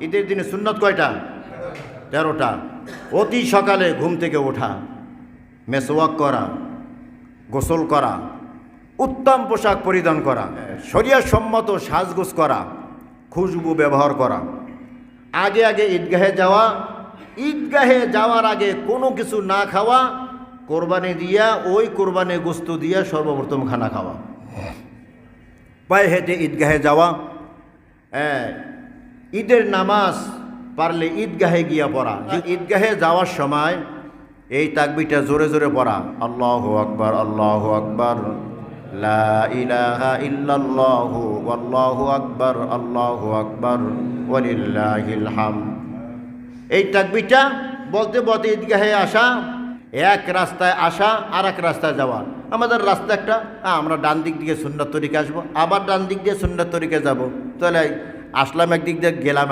ঈদের দিনে সুন্নত কয়টা? 13টা। অতি সকালে ঘুম থেকে ওঠা, মেসওয়াক করা, গোসল করা, উত্তম পোশাক পরিধান করা, শরিয়ত সম্মত সাজগোজ করা, খুশবু ব্যবহার করা, আগে আগে ঈদগাহে যাওয়া, ঈদগাহে যাওয়ার আগে কোনো কিছু না খাওয়া, কোরবানি দিয়া ওই কোরবানি গোস্ত দিয়া সর্বপ্রথম খানা খাওয়া, পায়ে হেঁটে ঈদগাহে যাওয়া, ঈদের নামাজ পারলে ঈদগাহে গিয়া পড়া। ঈদগাহে যাওয়ার সময় এই তাকবীরটা জোরে জোরে পড়া, আল্লাহু আকবার, আল্লাহু আকবার, লা ইলাহা ইল্লাল্লাহু আল্লাহু আকবার, আল্লাহু আকবার, ওয়ালিল্লাহিল হামদ। এই তাকবীরটা বলতে বলতে ঈদগাহে আসা, এক রাস্তায় আসা আর এক রাস্তায় যাওয়া। আমাদের রাস্তা একটা, আমরা ডান দিক দিয়ে সুন্নাত তরিকে আসবো, আবার ডান দিক দিয়ে সুন্নাত তরিকে যাব, তাহলে আসলাম একদিক দিয়ে, গেলাম